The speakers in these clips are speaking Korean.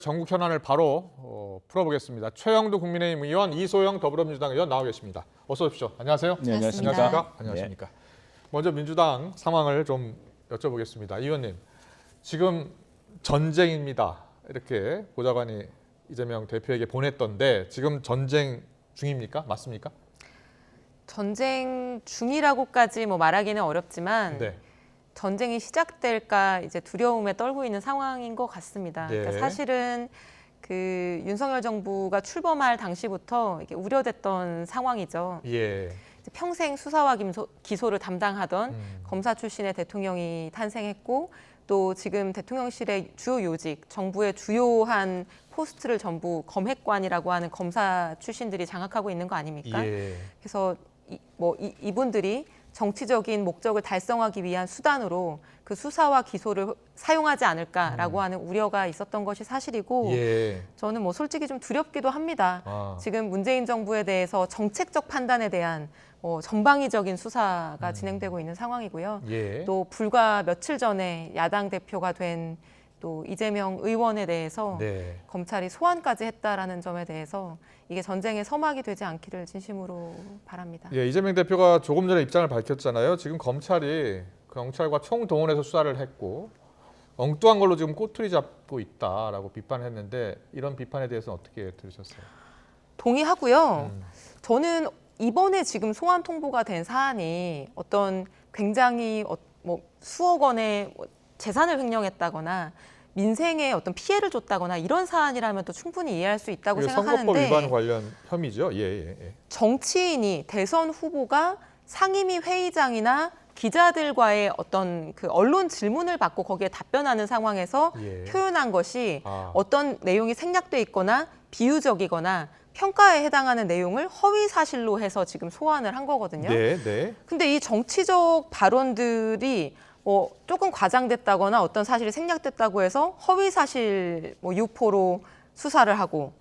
전국 현안을 바로 풀어보겠습니다. 최영두 국민의힘 의원, 이소영 더불어민주당 의원 나와 계십니다. 어서 오십시오. 안녕하세요. 네, 안녕하십니까. 안녕하십니까? 안녕하십니까? 먼저 민주당 상황을 좀 여쭤보겠습니다. 이 의원님, 지금 전쟁입니다. 이렇게 보좌관이 이재명 대표에게 보냈던데 지금 전쟁 중입니까? 맞습니까? 전쟁 중이라고까지 말하기는 어렵지만 네. 전쟁이 시작될까 이제 두려움에 떨고 있는 상황인 것 같습니다. 네. 그러니까 사실은 그 윤석열 정부가 출범할 당시부터 이게 우려됐던 상황이죠. 예. 평생 수사와 기소를 담당하던 검사 출신의 대통령이 탄생했고 또 지금 대통령실의 주요 요직, 정부의 주요한 포스트를 전부 검핵관이라고 하는 검사 출신들이 장악하고 있는 거 아닙니까? 예. 그래서 이분들이 정치적인 목적을 달성하기 위한 수단으로 그 수사와 기소를 사용하지 않을까라고 하는 우려가 있었던 것이 사실이고 예. 저는 솔직히 좀 두렵기도 합니다. 지금 문재인 정부에 대해서 정책적 판단에 대한 전방위적인 수사가 진행되고 있는 상황이고요. 예. 또 불과 며칠 전에 야당 대표가 된 또 이재명 의원에 대해서 네. 검찰이 소환까지 했다라는 점에 대해서 이게 전쟁의 서막이 되지 않기를 진심으로 바랍니다. 예, 이재명 대표가 조금 전에 입장을 밝혔잖아요. 지금 검찰이 경찰과 총동원해서 수사를 했고 엉뚱한 걸로 지금 꼬투리 잡고 있다라고 비판했는데 이런 비판에 대해서는 어떻게 들으셨어요? 동의하고요. 저는 이번에 지금 소환 통보가 된 사안이 어떤 굉장히 수억 원의 재산을 횡령했다거나 민생에 어떤 피해를 줬다거나 이런 사안이라면 또 충분히 이해할 수 있다고 생각하는데 선거법 위반 관련 혐의죠. 예. 정치인이 대선 후보가 상임위 회의장이나 기자들과의 어떤 그 언론 질문을 받고 거기에 답변하는 상황에서 예. 표현한 것이 어떤 내용이 생략돼 있거나 비유적이거나 평가에 해당하는 내용을 허위 사실로 해서 지금 소환을 한 거거든요. 네. 근데 이 정치적 발언들이 조금 과장됐다거나 어떤 사실이 생략됐다고 해서 허위 사실 유포로 수사를 하고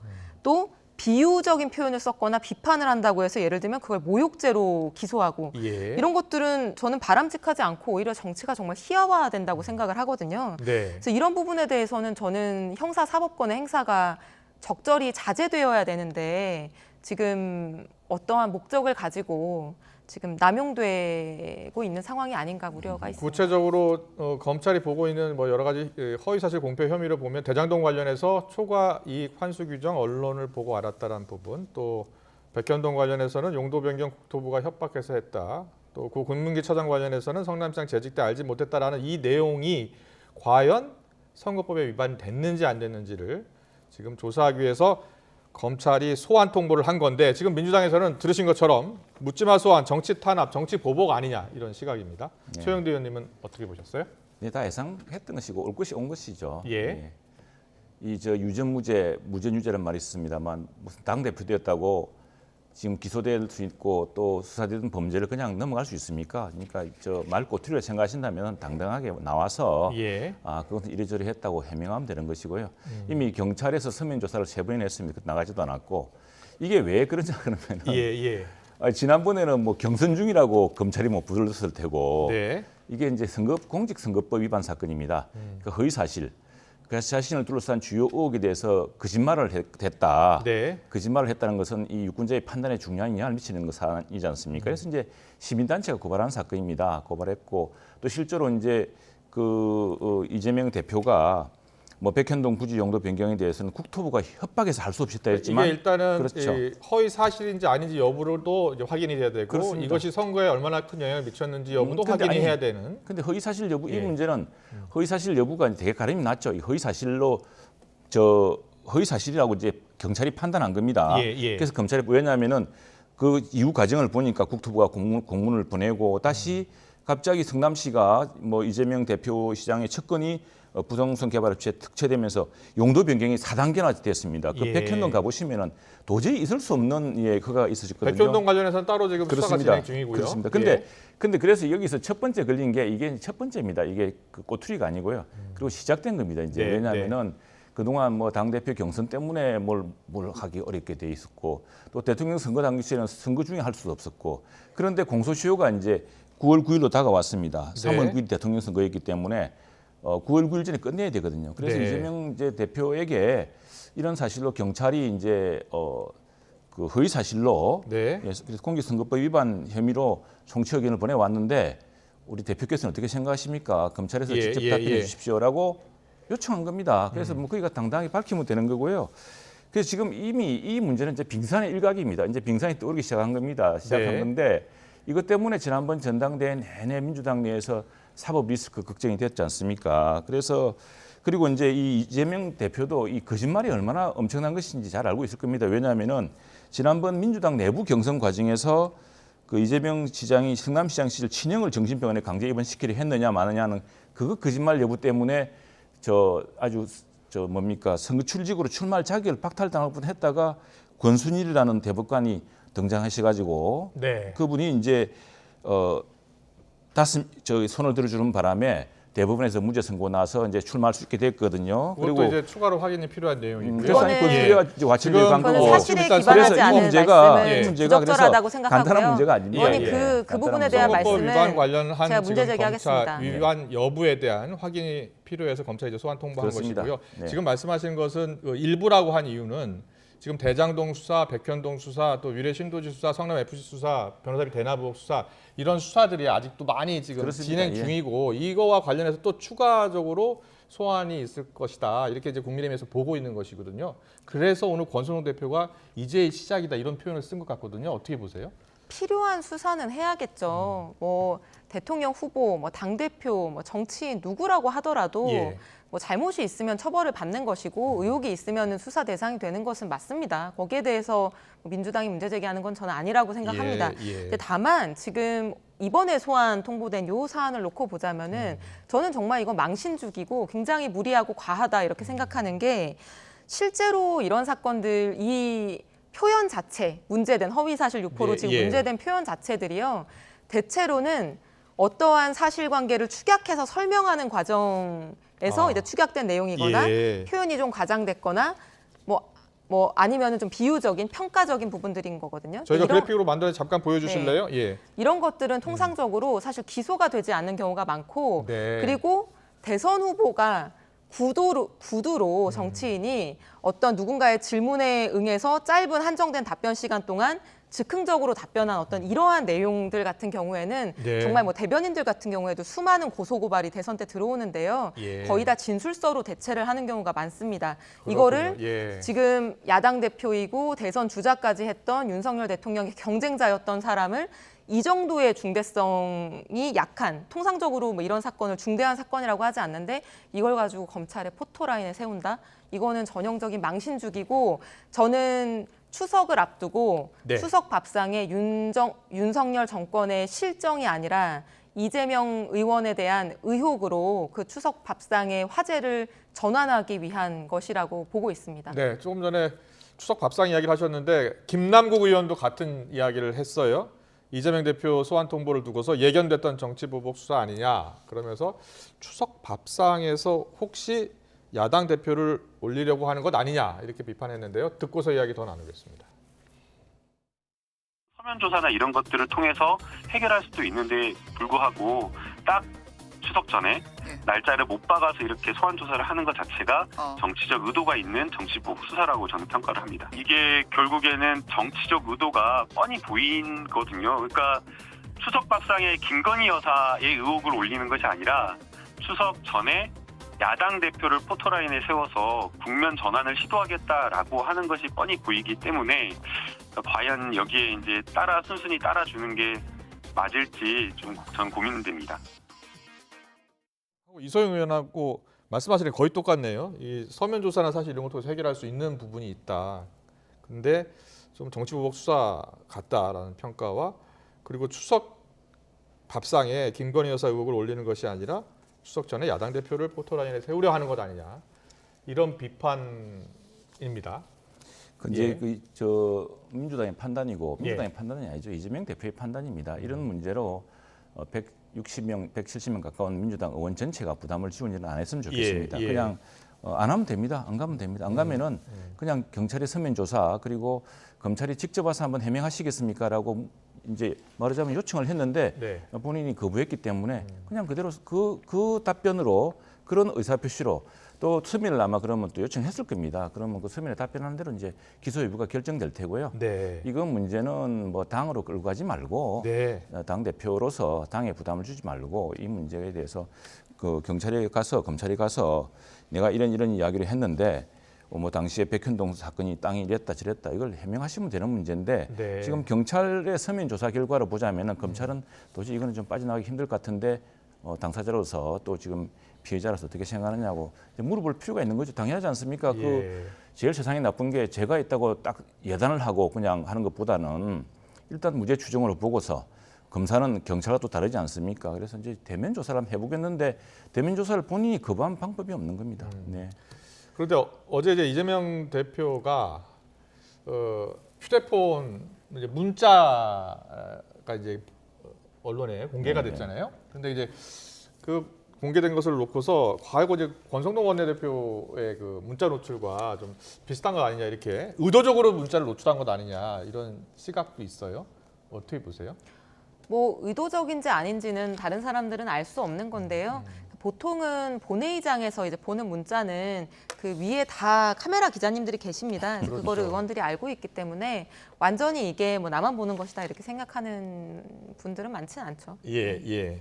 또 비유적인 표현을 썼거나 비판을 한다고 해서 예를 들면 그걸 모욕죄로 기소하고 예. 이런 것들은 저는 바람직하지 않고 오히려 정치가 정말 희화화된다고 생각을 하거든요. 네. 그래서 이런 부분에 대해서는 저는 형사사법권의 행사가 적절히 자제되어야 되는데 지금 어떠한 목적을 가지고 지금 남용되고 있는 상황이 아닌가 우려가 있습니다. 구체적으로 검찰이 보고 있는 여러 가지 허위사실 공표 혐의를 보면 대장동 관련해서 초과 이익 환수 규정 언론을 보고 알았다는 부분, 또 백현동 관련해서는 용도 변경 국토부가 협박해서 했다. 또 구 군문기 차장 관련해서는 성남시장 재직 때 알지 못했다라는 이 내용이 과연 선거법에 위반됐는지 안 됐는지를 지금 조사하기 위해서 검찰이 소환 통보를 한 건데 지금 민주당에서는 들으신 것처럼 묻지마 소환, 정치 탄압, 정치 보복 아니냐 이런 시각입니다. 네. 최영두 의원님은 어떻게 보셨어요? 네, 다 예상했던 것이고 올 것이 온 것이죠. 예. 이저 유전무죄, 무전유죄란 말이 있습니다만 무슨 당 대표 되었다고 지금 기소될 수 있고 또 수사되던 범죄를 그냥 넘어갈 수 있습니까? 그러니까 저 말 꼬투리를 생각하신다면 당당하게 나와서 예. 그것은 이래저래 했다고 해명하면 되는 것이고요. 이미 경찰에서 서면 조사를 3번이나 했습니다. 나가지도 않았고 이게 왜 그러냐 그러면 예. 지난번에는 경선 중이라고 검찰이 불렀을 테고 네. 이게 이제 공직선거법 위반 사건입니다. 그 허위 사실. 그래서 자신을 둘러싼 주요 의혹에 대해서 거짓말을 했다. 네. 거짓말을 했다는 것은 이 유권자의 판단에 중요한 영향을 미치는 사안이지 않습니까? 그래서 이제 시민단체가 고발한 사건입니다. 고발했고 또 실제로 이제 이재명 대표가 백현동 부지 용도 변경에 대해서는 국토부가 협박해서 할 수 없이 했다 했지만 이게 일단은 그렇죠. 허위 사실인지 아닌지 여부도 이제 확인이 돼야 되고 그렇습니다. 이것이 선거에 얼마나 큰 영향을 미쳤는지 여부도 확인이 해야 되는. 근데 허위 사실 여부 이 예. 문제는 허위 사실 여부가 되게 가름이 났죠. 이 허위 사실로 허위 사실이라고 이제 경찰이 판단한 겁니다. 예. 그래서 검찰이 왜냐하면은 그 이후 과정을 보니까 국토부가 공문을 보내고 다시 갑자기 성남시가 이재명 대표 시장의 측근이 부동산 개발업체에 특채되면서 용도 변경이 4단계나 됐습니다. 그 예. 백현동 가보시면은 도저히 있을 수 없는 그가 있었거든요. 백현동 관련해서는 따로 지금 수사가 진행 중이고요. 그렇습니다. 근데 그래서 여기서 첫 번째 걸린 게 이게 첫 번째입니다. 이게 그 꼬투리가 아니고요. 그리고 시작된 겁니다. 이제 네, 왜냐하면은 그동안 당대표 경선 때문에 뭘 하기 어렵게 돼 있었고 또 대통령 선거 당시에는 선거 중에 할 수도 없었고 그런데 공소시효가 이제 9월 9일로 다가왔습니다. 3월 9일 대통령 선거였기 때문에 9월 9일 전에 끝내야 되거든요. 그래서 네. 이재명 이제 대표에게 이런 사실로 경찰이 이제 그 허위 사실로 네. 그래서 공직선거법 위반 혐의로 송치 의견을 보내왔는데 우리 대표께서는 어떻게 생각하십니까? 검찰에서 예, 직접 예, 답변해 예. 주십시오라고 요청한 겁니다. 그래서 뭐 거기가 당당하게 밝히면 되는 거고요. 그래서 지금 이미 이 문제는 이제 빙산의 일각입니다. 이제 빙산이 떠오르기 시작한 겁니다. 시작한 네. 건데 이것 때문에 지난번 전당대회 내내 민주당 내에서 사법 리스크 걱정이 됐지 않습니까? 그래서 그리고 이제 이 이재명 대표도 이 거짓말이 얼마나 엄청난 것인지 잘 알고 있을 겁니다. 왜냐하면은 지난번 민주당 내부 경선 과정에서 그 이재명 시장이 성남시장 시절 친형을 정신병원에 강제 입원시키려 했느냐 마느냐는 그거 거짓말 여부 때문에 선거 출직으로 출마할 자격을 박탈당할 뻔했다가 권순일이라는 대법관이 등장하셔가지고 네. 그분이 이제 손을 들어주는 바람에 대법원에서 무죄 선고 나서 이제 출마할 수 있게 됐거든요. 그것도 이제 추가로 확인이 필요한 내용이고요. 그래서 아니 이거는 권순일이가 이제 와치를 간 그거는 거고. 사실에 일단 기반하지 그래서 이 않은 문제가 말씀을 부적절하다고 생각하고요. 간단한 문제가 아닙니다. 의원님 예, 그 부분에 대한 선거법 말씀은 위반 관련한 제가 문제 지금 제기하겠습니다. 검찰 위반 여부에 대한 확인이 필요해서 검찰이 이제 소환 통보한 그렇습니다. 것이고요. 네. 지금 말씀하신 것은 그 일부라고 한 이유는 지금 대장동 수사, 백현동 수사, 또 위례 신도시 수사, 성남 FC 수사, 변호사비 대납 수사 이런 수사들이 아직도 많이 지금 그렇습니다. 진행 예. 중이고 이거와 관련해서 또 추가적으로 소환이 있을 것이다 이렇게 이제 국민의힘에서 보고 있는 것이거든요. 그래서 오늘 권순홍 대표가 이제 시작이다 이런 표현을 쓴 것 같거든요. 어떻게 보세요? 필요한 수사는 해야겠죠. 뭐 대통령 후보, 뭐 당 대표, 뭐 정치인 누구라고 하더라도 예. 뭐 잘못이 있으면 처벌을 받는 것이고 의혹이 있으면 수사 대상이 되는 것은 맞습니다. 거기에 대해서 민주당이 문제 제기하는 건 저는 아니라고 생각합니다. 예, 예. 근데 다만 지금 이번에 소환 통보된 요 사안을 놓고 보자면은 저는 정말 이건 망신주기고 굉장히 무리하고 과하다 이렇게 생각하는 게 실제로 이런 사건들 이 표현 자체 문제된 허위사실 유포로 예, 지금 예. 문제된 표현 자체들이요 대체로는 어떠한 사실관계를 축약해서 설명하는 과정에서 이제 축약된 내용이거나 예. 표현이 좀 과장됐거나 뭐 아니면은 좀 비유적인 평가적인 부분들인 거거든요. 저희가 이런, 그래픽으로 만들어 잠깐 보여주실래요? 예. 이런 것들은 통상적으로 사실 기소가 되지 않는 경우가 많고 네. 그리고 대선 후보가 구두로 정치인이 어떤 누군가의 질문에 응해서 짧은 한정된 답변 시간 동안 즉흥적으로 답변한 어떤 이러한 내용들 같은 경우에는 네. 정말 뭐 대변인들 같은 경우에도 수많은 고소고발이 대선 때 들어오는데요. 예. 거의 다 진술서로 대체를 하는 경우가 많습니다. 그렇군요. 이거를 예. 지금 야당 대표이고 대선 주자까지 했던 윤석열 대통령의 경쟁자였던 사람을 이 정도의 중대성이 약한 통상적으로 뭐 이런 사건을 중대한 사건이라고 하지 않는데 이걸 가지고 검찰의 포토라인에 세운다? 이거는 전형적인 망신주기고 저는 추석을 앞두고 네. 추석 밥상에 윤석열 정권의 실정이 아니라 이재명 의원에 대한 의혹으로 그 추석 밥상의 화제를 전환하기 위한 것이라고 보고 있습니다. 네, 조금 전에 추석 밥상 이야기를 하셨는데 김남국 의원도 같은 이야기를 했어요. 이재명 대표 소환 통보를 두고서 예견됐던 정치보복 수사 아니냐. 그러면서 추석 밥상에서 혹시 야당 대표를 올리려고 하는 것 아니냐 이렇게 비판했는데요. 듣고서 이야기 더 나누겠습니다. 서면 조사나 이런 것들을 통해서 해결할 수도 있는데 불구하고 딱 추석 전에 날짜를 못 박아서 이렇게 소환 조사를 하는 것 자체가 정치적 의도가 있는 정치보복 수사라고 저는 평가를 합니다. 이게 결국에는 정치적 의도가 뻔히 보이거든요. 그러니까 추석 밥상에 김건희 여사의 의혹을 올리는 것이 아니라 추석 전에 야당 대표를 포토라인에 세워서 국면 전환을 시도하겠다라고 하는 것이 뻔히 보이기 때문에 과연 여기에 이제 순순히 따라주는 게 맞을지 좀 전 고민됩니다. 이소영 의원하고 말씀하시는 게 거의 똑같네요. 이 서면 조사나 사실 이런 걸 통해서 해결할 수 있는 부분이 있다. 근데 좀 정치보복 수사 같다라는 평가와 그리고 추석 밥상에 김건희 여사 의혹을 올리는 것이 아니라 추석 전에 야당 대표를 포토라인에 세우려 하는 것 아니냐 이런 비판입니다. 근데 예. 저 민주당의 판단이고 예. 민주당의 판단이 아니죠. 이재명 대표의 판단입니다. 이런 문제로 160명, 170명 가까운 민주당 의원 전체가 부담을 지운 일은 안 했으면 좋겠습니다. 예. 그냥 안 하면 됩니다. 안 가면 됩니다. 안 가면은 그냥 경찰의 서면 조사 그리고 검찰이 직접 와서 한번 해명하시겠습니까라고 이제 말하자면 요청을 했는데 네. 본인이 거부했기 때문에 그냥 그대로 그 답변으로 그런 의사표시로 또 서면을 아마 그러면 또 요청했을 겁니다. 그러면 그 서면에 답변하는 대로 이제 기소 여부가 결정될 테고요. 네. 이건 문제는 뭐 당으로 끌고 가지 말고 네. 당 대표로서 당에 부담을 주지 말고 이 문제에 대해서 그 경찰에 가서 검찰에 가서 내가 이런 이야기를 했는데 뭐 당시에 백현동 사건이 땅이 이랬다 저랬다 이걸 해명하시면 되는 문제인데 네. 지금 경찰의 서면 조사 결과를 보자면은 검찰은 도저히 이거는 좀 빠져나가기 힘들 것 같은데 당사자로서 또 지금 피해자로서 어떻게 생각하느냐고 물어볼 필요가 있는 거죠. 당연하지 않습니까? 예. 그 제일 세상에 나쁜 게 제가 있다고 딱 예단을 하고 그냥 하는 것보다는 일단 무죄 추정으로 보고서 검사는 경찰과 또 다르지 않습니까? 그래서 이제 대면 조사를 한번 해보겠는데 대면 조사를 본인이 거부한 방법이 없는 겁니다. 네. 그런데 어제 이제 이재명 대표가 휴대폰 이제 문자가 이제 언론에 공개가 네. 됐잖아요. 근데 이제 그 공개된 것을 놓고서 과거 이제 권성동 원내대표의 그 문자 노출과 좀 비슷한 거 아니냐 이렇게 의도적으로 문자를 노출한 것 아니냐 이런 시각도 있어요. 어떻게 보세요? 뭐 의도적인지 아닌지는 다른 사람들은 알 수 없는 건데요. 보통은 본회의장에서 이제 보는 문자는 그 위에 다 카메라 기자님들이 계십니다. 그래서 그렇죠. 그거를 의원들이 알고 있기 때문에 완전히 이게 뭐 나만 보는 것이다 이렇게 생각하는 분들은 많지는 않죠. 예, 예.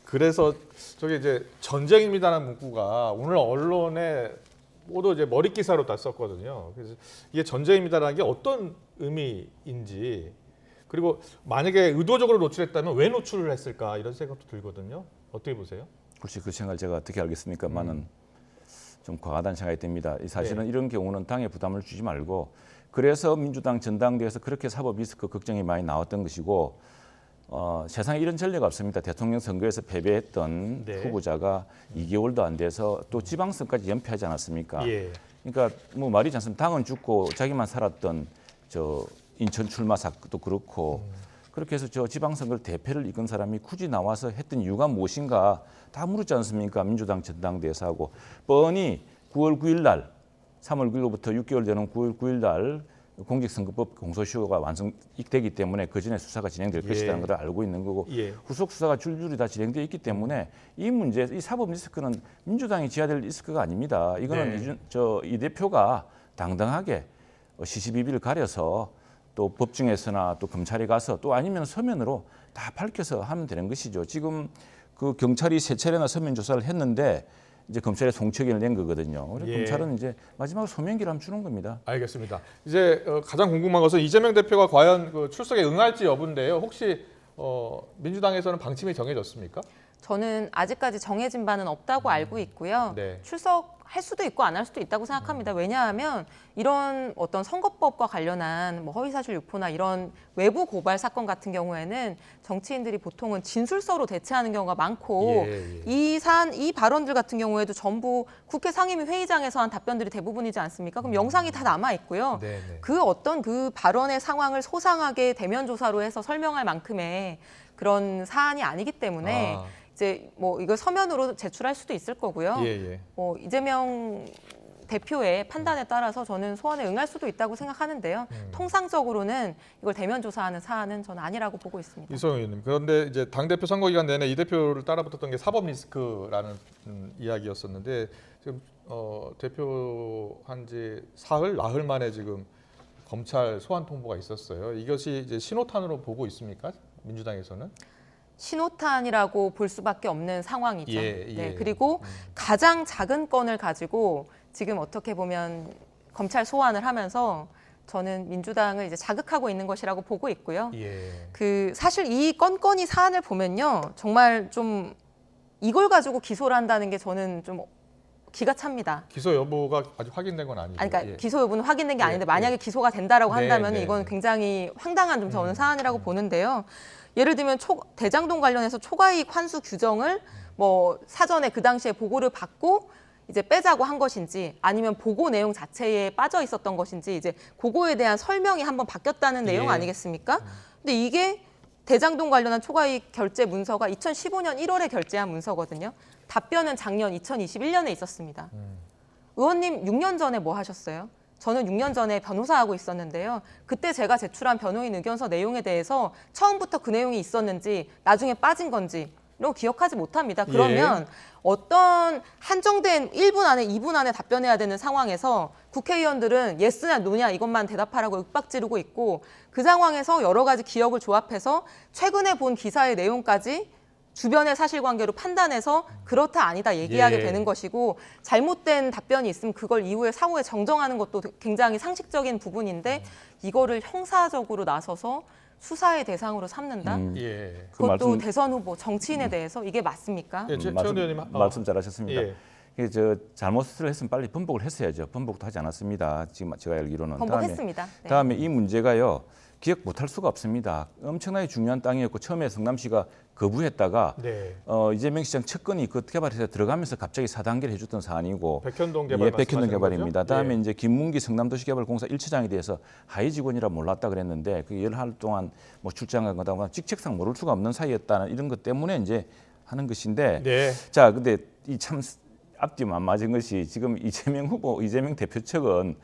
그래서 저게 이제 전쟁입니다라는 문구가 오늘 언론에 모두 이제 머리 기사로 다 썼거든요. 그래서 이게 전쟁입니다라는 게 어떤 의미인지 그리고 만약에 의도적으로 노출했다면 왜 노출을 했을까 이런 생각도 들거든요. 어떻게 보세요? 혹시 그 생각을 제가 어떻게 알겠습니까만은 좀 과하다는 생각이 듭니다. 사실은 네. 이런 경우는 당에 부담을 주지 말고 그래서 민주당 전당대회에서 그렇게 사법 리스크 걱정이 많이 나왔던 것이고 세상에 이런 전례가 없습니다. 대통령 선거에서 패배했던 네. 후보자가 2개월도 안 돼서 또 지방선까지 연패하지 않았습니까? 예. 그러니까 뭐 말이지 않습니까? 당은 죽고 자기만 살았던 저 인천 출마 사건도 그렇고 그렇게 해서 저 지방선거를 대패를 이끈 사람이 굳이 나와서 했던 이유가 무엇인가 다 물었지 않습니까? 민주당 전당대회에서 하고 뻔히 9월 9일 날 3월 9일로부터 6개월 되는 9월 9일 날 공직선거법 공소시효가 완성되기 때문에 그 전에 수사가 진행될 예. 것이라는 걸 알고 있는 거고 예. 후속 수사가 줄줄이 다 진행되어 있기 때문에 이 문제, 이 사법 리스크는 민주당이 지어야 될 리스크가 아닙니다. 이거는 네. 이 대표가 당당하게 시시비비를 가려서 또 법정에서나 또 검찰에 가서 또 아니면 서면으로 다 밝혀서 하면 되는 것이죠. 지금 그 경찰이 세 차례나 서면 조사를 했는데 이제 검찰에 송치의견을 낸 거거든요. 그래서 예. 검찰은 이제 마지막으로 소명기를 한번 주는 겁니다. 알겠습니다. 이제 가장 궁금한 것은 이재명 대표가 과연 그 출석에 응할지 여부인데요. 혹시 민주당에서는 방침이 정해졌습니까? 저는 아직까지 정해진 바는 없다고 알고 있고요. 네. 출석할 수도 있고 안 할 수도 있다고 생각합니다. 왜냐하면 이런 어떤 선거법과 관련한 뭐 허위사실 유포나 이런 외부 고발 사건 같은 경우에는 정치인들이 보통은 진술서로 대체하는 경우가 많고 예, 예. 이 발언들 같은 경우에도 전부 국회 상임위 회의장에서 한 답변들이 대부분이지 않습니까? 그럼 영상이 다 남아 있고요. 네, 네. 그 어떤 그 발언의 상황을 소상하게 대면 조사로 해서 설명할 만큼의 그런 사안이 아니기 때문에 이제 뭐 이거 서면으로 제출할 수도 있을 거고요. 예, 예. 이재명 대표의 판단에 따라서 저는 소환에 응할 수도 있다고 생각하는데요. 통상적으로는 이걸 대면 조사하는 사안은 저는 아니라고 보고 있습니다. 이성영 의원님. 그런데 이제 당 대표 선거 기간 내내 이 대표를 따라붙었던 게 사법 리스크라는 이야기였었는데 지금 대표한 지 사흘, 나흘 만에 지금 검찰 소환 통보가 있었어요. 이것이 이제 신호탄으로 보고 있습니까? 민주당에서는? 신호탄이라고 볼 수밖에 없는 상황이죠. 예, 예. 네, 그리고 가장 작은 건을 가지고 지금 어떻게 보면 검찰 소환을 하면서 저는 민주당을 이제 자극하고 있는 것이라고 보고 있고요. 예. 그 사실 이 건건이 사안을 보면요, 정말 좀 이걸 가지고 기소를 한다는 게 저는 좀 기가 찹니다. 기소 여부가 아직 확인된 건 아니죠. 아니, 그러니까 예. 기소 여부는 확인된 게 예, 아닌데 만약에 예. 기소가 된다라고 네, 한다면 네, 이건 네. 굉장히 황당한 좀 저는 사안이라고 보는데요. 예를 들면 대장동 관련해서 초과이익 환수 규정을 뭐 사전에 그 당시에 보고를 받고 이제 빼자고 한 것인지 아니면 보고 내용 자체에 빠져 있었던 것인지 이제 그거에 대한 설명이 한번 바뀌었다는 내용 예. 아니겠습니까? 근데 이게 대장동 관련한 초과이익 결제 문서가 2015년 1월에 결제한 문서거든요. 답변은 작년 2021년에 있었습니다. 의원님 6년 전에 뭐 하셨어요? 저는 6년 전에 변호사하고 있었는데요. 그때 제가 제출한 변호인 의견서 내용에 대해서 처음부터 그 내용이 있었는지 나중에 빠진 건지 이런 거 기억하지 못합니다. 그러면 어떤 한정된 1분 안에 2분 안에 답변해야 되는 상황에서 국회의원들은 예스냐 노냐 이것만 대답하라고 윽박 지르고 있고 그 상황에서 여러 가지 기억을 조합해서 최근에 본 기사의 내용까지 주변의 사실관계로 판단해서 그렇다 아니다 얘기하게 되는 것이고 잘못된 답변이 있으면 그걸 이후에 사후에 정정하는 것도 굉장히 상식적인 부분인데 이거를 형사적으로 나서서 수사의 대상으로 삼는다? 예. 그 그것도 말씀- 대선 후보, 정치인에 대해서 이게 맞습니까? 예, 최영도 의원님 말씀 잘하셨습니다. 예. 이게 저 잘못을 했으면 빨리 번복을 했어야죠. 번복도 하지 않았습니다. 지금 제가 알기로는. 번복했습니다. 네. 다음에 이 문제가요. 기억 못할 수가 없습니다. 엄청나게 중요한 땅이었고 처음에 성남시가 거부했다가 네. 이재명 시장 측근이 그 개발해서 들어가면서 갑자기 4단계를 해줬던 사안이고 백현동 개발 예, 백현동 말씀하시는 개발입니다. 거죠? 다음에 예. 이제 김문기 성남도시개발공사 1차장에 대해서 하위 직원이라 몰랐다 그랬는데 그 열흘 동안 뭐 출장한 거다 보면 직책상 모를 수가 없는 사이였다는 이런 것 때문에 이제 하는 것인데 네. 자 근데 이 참 앞뒤 안 맞은 것이 지금 이재명 대표 측은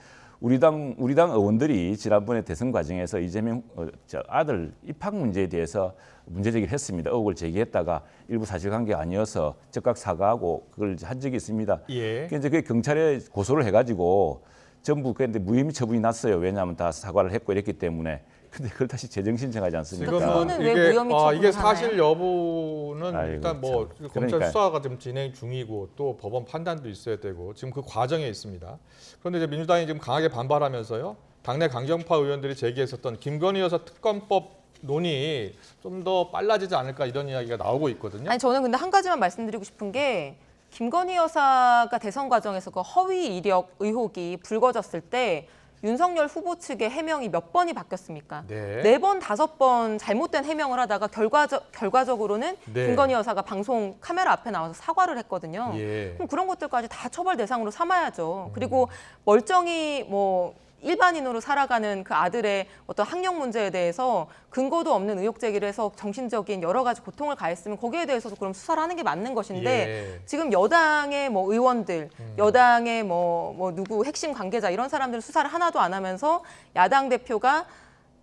우리 당 의원들이 지난번에 대선 과정에서 이재명 저 아들 입학 문제에 대해서 문제 제기를 했습니다. 의혹을 제기했다가 일부 사실관계가 아니어서 즉각 사과하고 그걸 한 적이 있습니다. 예. 이제 그 경찰에 고소를 해가지고 전부 근데 무혐의 처분이 났어요. 왜냐하면 다 사과를 했고 이랬기 때문에. 근데 그걸 다시 재정신청하지 않습니까? 그거는 왜 무혐의 처분을 이게 하나요? 사실 여부는 아이고, 일단 뭐 참. 검찰 그러니까요. 수사가 지금 진행 중이고 또 법원 판단도 있어야 되고 지금 그 과정에 있습니다. 그런데 이제 민주당이 지금 강하게 반발하면서요. 당내 강경파 의원들이 제기했었던 김건희 여사 특검법 논의 좀 더 빨라지지 않을까 이런 이야기가 나오고 있거든요. 아니 저는 근데 한 가지만 말씀드리고 싶은 게 김건희 여사가 대선 과정에서 그 허위 이력 의혹이 불거졌을 때 윤석열 후보 측의 해명이 몇 번이 바뀌었습니까? 네. 4번, 5번 잘못된 해명을 하다가 결과적으로는 네. 김건희 여사가 방송 카메라 앞에 나와서 사과를 했거든요. 예. 그럼 그런 것들까지 다 처벌 대상으로 삼아야죠. 그리고 멀쩡히 뭐 일반인으로 살아가는 그 아들의 어떤 학력 문제에 대해서 근거도 없는 의혹 제기를 해서 정신적인 여러 가지 고통을 가했으면 거기에 대해서도 그럼 수사를 하는 게 맞는 것인데 예. 지금 여당의 뭐 의원들, 여당의 뭐 누구 핵심 관계자 이런 사람들 수사를 하나도 안 하면서 야당 대표가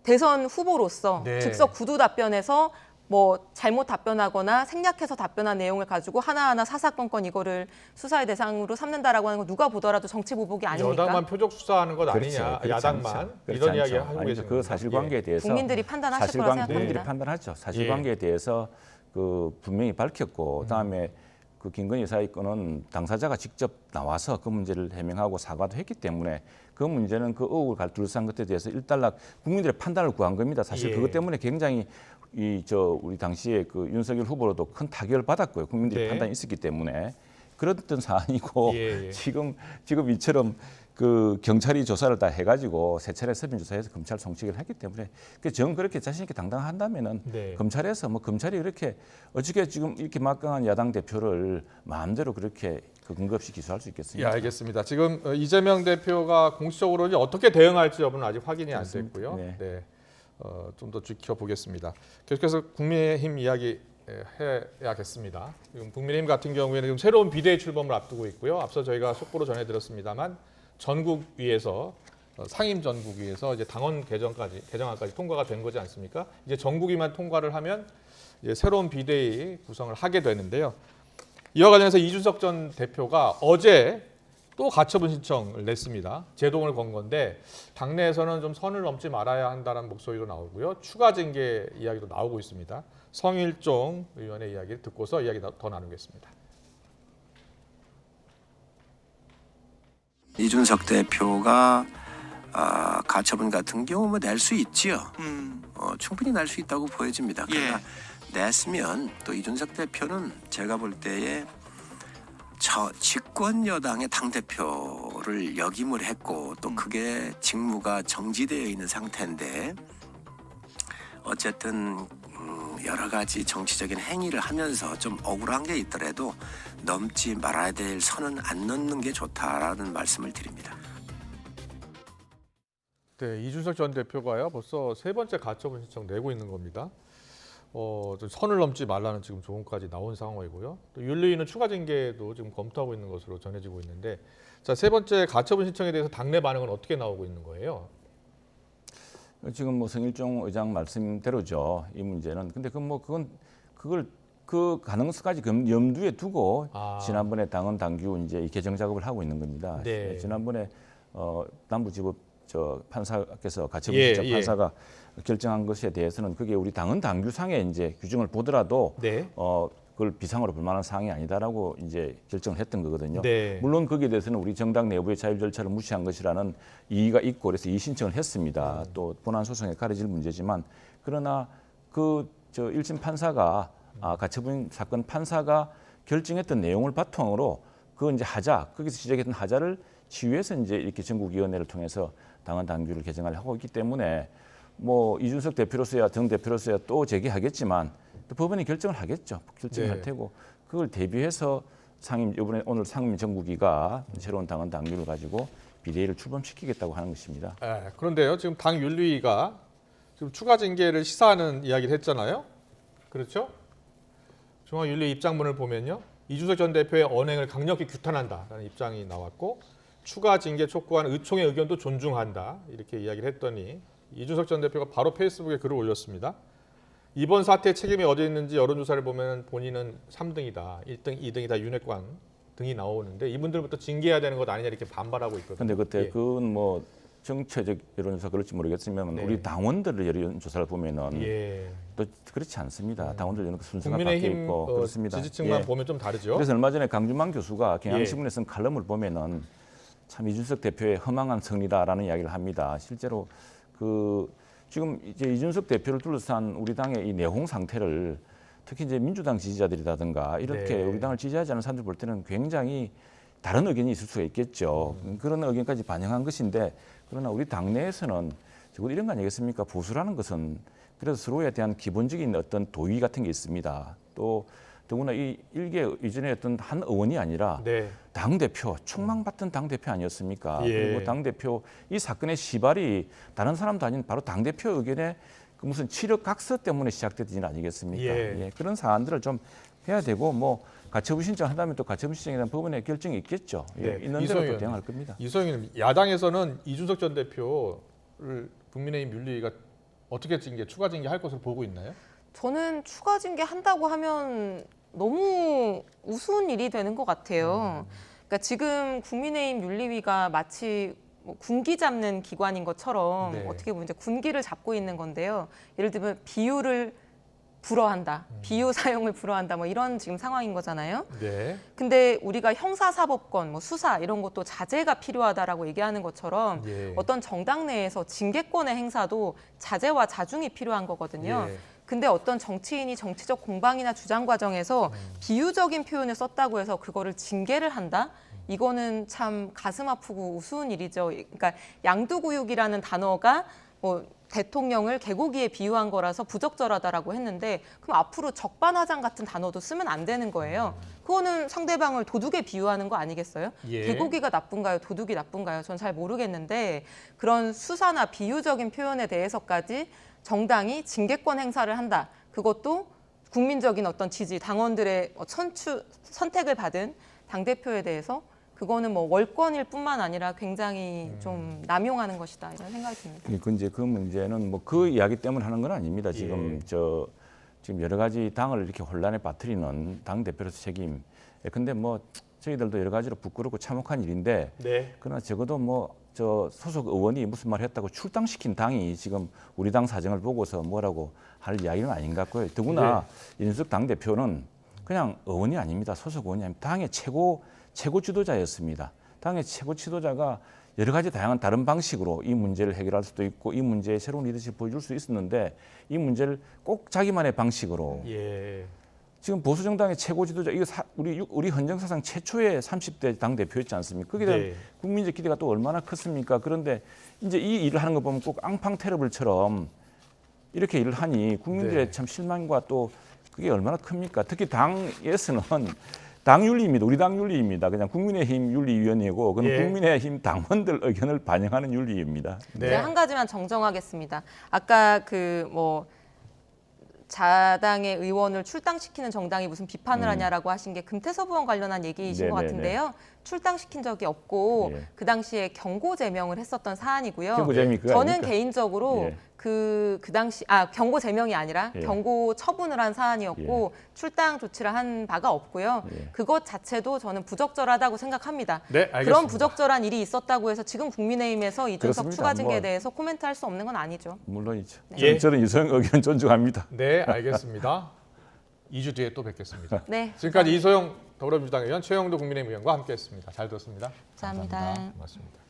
대선 후보로서 네. 즉석 구두 답변에서 뭐 잘못 답변하거나 생략해서 답변한 내용을 가지고 하나하나 사사건건 이거를 수사의 대상으로 삼는다라고 하는 건 누가 보더라도 정치 보복이 아닙니까? 여당만 표적 수사하는 것 아니냐, 그렇지 야당만 않죠. 그렇지 이런 이야기 않죠. 하고 아니, 계시는 그 사실관계에 대해서 국민들이 판단하실 거라 생각합니다. 국민들이 판단하죠. 사실관계에 대해서 그 분명히 밝혔고 그다음에 그 김건희 여사의 건은 당사자가 직접 나와서 그 문제를 해명하고 사과도 했기 때문에 그 문제는 그 의혹을 둘러싼 것에 대해서 일단락 국민들의 판단을 구한 겁니다. 사실 예. 그것 때문에 굉장히 우리 당시에 그 윤석열 후보로도 큰 타격을 받았고요. 국민들의 네. 판단이 있었기 때문에 그랬던 사안이고 예, 예. 지금 이처럼 그 경찰이 조사를 다 해가지고 세 차례 서면 조사해서 검찰 송치를 했기 때문에 저는 그렇게 자신 있게 당당한다면은 네. 검찰에서 뭐 검찰이 그렇게 어떻게 지금 이렇게 막강한 야당 대표를 마음대로 그렇게 그 근거 없이 기소할 수 예, 있겠습니까? 알겠습니다. 지금 이재명 대표가 공식적으로 이제 어떻게 대응할지 여부는 아직 확인이 안 그렇습니다. 됐고요. 네. 네. 좀 더 지켜보겠습니다. 계속해서 국민의힘 이야기 해야겠습니다. 지금 국민의힘 같은 경우에는 지금 새로운 비대위 출범을 앞두고 있고요. 앞서 저희가 속보로 전해드렸습니다만 전국위에서 상임 전국위에서 이제 당원 개정안까지 통과가 된 거지 않습니까? 이제 전국위만 통과를 하면 이제 새로운 비대위 구성을 하게 되는데요. 이와 관련해서 이준석 전 대표가 어제 또 가처분 신청을 냈습니다. 제동을 건 건데 당내에서는 좀 선을 넘지 말아야 한다는 목소리도 나오고요. 추가 징계 이야기도 나오고 있습니다. 성일종 의원의 이야기를 듣고서 이야기 더 나누겠습니다. 이준석 대표가 가처분 같은 경우 뭐 낼 수 있지요. 충분히 낼 수 있다고 보여집니다. 그러나 냈으면 또 이준석 대표는 제가 볼 때에 집권 여당의 당 대표를 역임을 했고 또 그게 직무가 정지되어 있는 상태인데 어쨌든 여러 가지 정치적인 행위를 하면서 좀 억울한 게 있더라도 넘지 말아야 될 선은 안 넘는 게 좋다라는 말씀을 드립니다. 네, 이준석 전 대표가요 벌써 세 번째 가처분 신청 내고 있는 겁니다. 좀 선을 넘지 말라는 지금 조언까지 나온 상황이고요. 또 윤리위는 추가 징계도 지금 검토하고 있는 것으로 전해지고 있는데, 자, 세 번째 가처분 신청에 대해서 당내 반응은 어떻게 나오고 있는 거예요? 지금 뭐 성일종 의장 말씀대로죠. 이 문제는. 근데 그걸 그 가능성까지 염두에 두고 아. 지난번에 당헌 당규 이제 이 개정 작업을 하고 있는 겁니다. 네. 지난번에 남부지법 판사께서 가처분신청 판사가 결정한 것에 대해서는 그게 우리 당헌 당규상의 이제 규정을 보더라도 네. 그걸 비상으로 볼 만한 사항이 아니다라고 이제 결정을 했던 거거든요. 네. 물론 거기에 대해서는 우리 정당 내부의 자율 절차를 무시한 것이라는 이의가 있고 그래서 이의 신청을 했습니다. 또 본안 소송에 가려질 문제지만 그러나 그 1심 판사가 가처분 사건 판사가 결정했던 내용을 바탕으로 그 이제 거기서 지적했던 하자를 치유해서 이제 이렇게 전국위원회를 통해서 당헌 당규를 개정을 하고 있기 때문에 뭐 이준석 대표로서야 정 대표로서야 또 제기하겠지만 또 법원이 결정을 하겠죠. 결정할 네. 테고 그걸 대비해서 이번에 오늘 상임 정국위가 새로운 당헌 당규를 가지고 비대위를 출범시키겠다고 하는 것입니다. 네, 그런데요, 지금 당 윤리위가 지금 추가 징계를 시사하는 이야기를 했잖아요. 그렇죠? 중앙윤리 입장문을 보면요, 이준석 전 대표의 언행을 강력히 규탄한다라는 입장이 나왔고 추가 징계 촉구한 의총의 의견도 존중한다 이렇게 이야기를 했더니 이준석 전 대표가 바로 페이스북에 글을 올렸습니다. 이번 사태의 책임이 어디 있는지 여론조사를 보면 본인은 3등이다, 1등, 2등이다, 윤핵관 등이 나오는데 이분들부터 징계해야 되는 것 아니냐 이렇게 반발하고 있거든요. 그런데 그때 예. 그건 뭐 정체적 여론조사 그럴지 모르겠지만 네. 우리 당원들의 여론조사를 보면은 예. 또 그렇지 않습니다. 당원들 여론 순서가 바뀌어 국민의힘 있고 그렇습니다. 지지층만 예. 보면 좀 다르죠. 그래서 얼마 전에 강준만 교수가 예. 경향신문에 쓴 칼럼을 보면은 참 이준석 대표의 허망한 승리다라는 이야기를 합니다. 실제로 지금 이제 이준석 대표를 둘러싼 우리 당의 이 내홍 상태를 특히 이제 민주당 지지자들이라든가 이렇게 네. 우리 당을 지지하지 않는 사람들 볼 때는 굉장히 다른 의견이 있을 수가 있겠죠. 그런 의견까지 반영한 것인데 그러나 우리 당내에서는 적어도 이런 거 아니겠습니까? 보수라는 것은 그래서 서로에 대한 기본적인 어떤 도의 같은 게 있습니다. 또 더구나 이 일개 이전에 어떤 한 의원이 아니라 네. 당대표, 촉망받던 당대표 아니었습니까? 예. 그리고 당대표 이 사건의 시발이 다른 사람도 아닌 바로 당대표 의견의 그 무슨 치력 각서 때문에 시작된 일 아니겠습니까? 예. 예, 그런 사안들을 좀 해야 되고 뭐 가처분 신청한다면 또 가처분 신청에 대한 법원의 결정이 있겠죠. 예, 네. 있는 대로 이소영 또 대응할 겁니다. 이소영님, 야당에서는 이준석 전 대표를 국민의힘 윤리위가 어떻게 추가 징계할 것으로 보고 있나요? 저는 추가 징계 한다고 하면 너무 우스운 일이 되는 것 같아요. 그러니까 지금 국민의힘 윤리위가 마치 뭐 군기 잡는 기관인 것처럼 네. 어떻게 보면 이제 군기를 잡고 있는 건데요. 예를 들면 비유를 불허한다, 비유 사용을 불허한다, 뭐 이런 지금 상황인 거잖아요. 네. 근데 우리가 형사사법권, 뭐 수사 이런 것도 자제가 필요하다라고 얘기하는 것처럼 예. 어떤 정당 내에서 징계권의 행사도 자제와 자중이 필요한 거거든요. 예. 근데 어떤 정치인이 정치적 공방이나 주장 과정에서 비유적인 표현을 썼다고 해서 그거를 징계를 한다? 이거는 참 가슴 아프고 우스운 일이죠. 그러니까 양두구육이라는 단어가 뭐 대통령을 개고기에 비유한 거라서 부적절하다라고 했는데 그럼 앞으로 적반하장 같은 단어도 쓰면 안 되는 거예요. 그거는 상대방을 도둑에 비유하는 거 아니겠어요? 예. 개고기가 나쁜가요? 도둑이 나쁜가요? 전 잘 모르겠는데 그런 수사나 비유적인 표현에 대해서까지 정당이 징계권 행사를 한다. 그것도 국민적인 어떤 지지, 당원들의 선택을 받은 당대표에 대해서 그거는 뭐 월권일 뿐만 아니라 굉장히 좀 남용하는 것이다 이런 생각이 듭니다. 그 문제는 뭐 그 이야기 때문에 하는 건 아닙니다. 지금 지금 여러 가지 당을 이렇게 혼란에 빠뜨리는 당 대표로서 책임. 근데 뭐 저희들도 여러 가지로 부끄럽고 참혹한 일인데 네. 그러나 적어도 뭐 소속 의원이 무슨 말을 했다고 출당시킨 당이 지금 우리 당 사정을 보고서 뭐라고 할 이야기는 아닌 것 같고요. 더구나 이준석 당 대표는 그냥 의원이 아닙니다. 소속 의원이 아닙니다. 당의 최고 지도자였습니다. 당의 최고 지도자가 여러 가지 다양한 다른 방식으로 이 문제를 해결할 수도 있고 이 문제에 새로운 리더십을 보여줄 수 있었는데 이 문제를 꼭 자기만의 방식으로 예. 지금 보수 정당의 최고 지도자 이거 우리 헌정사상 최초의 30대 당 대표였지 않습니까? 거기에 대한 네. 국민적 기대가 또 얼마나 컸습니까? 그런데 이제 이 일을 하는 거 보면 꼭 앙팡 테러블처럼 이렇게 일을 하니 국민들의 네. 참 실망과 또 그게 얼마나 큽니까? 특히 당에서는 당 윤리입니다. 우리 당 윤리입니다. 그냥 국민의힘 윤리위원회고 그건 예. 국민의힘 당원들 의견을 반영하는 윤리입니다. 네. 제가 한 가지만 정정하겠습니다. 아까 자당의 의원을 출당시키는 정당이 무슨 비판을 하냐라고 하신 게 금태섭 의원 관련한 얘기이신 것 네네네. 같은데요. 출당시킨 적이 없고 예. 그 당시에 경고 제명을 했었던 사안이고요. 경고 제명이 그거 저는 아닙니까? 개인적으로 예. 그 당시 경고 제명이 아니라 예. 경고 처분을 한 사안이었고 출당 조치를 한 바가 없고요. 예. 그것 자체도 저는 부적절하다고 생각합니다. 네, 알겠습니다. 그런 부적절한 일이 있었다고 해서 지금 국민의힘에서 이준석 그렇습니다. 추가 징계에 뭐. 대해서 코멘트할 수 없는 건 아니죠. 물론이죠. 예. 저는 이소영 의견 존중합니다. 네, 알겠습니다. 2주 뒤에 또 뵙겠습니다. 네, 지금까지 이소영 더불어민주당 의원, 최영도 국민의힘 의원과 함께했습니다. 잘 들었습니다. 감사합니다. 고맙습니다.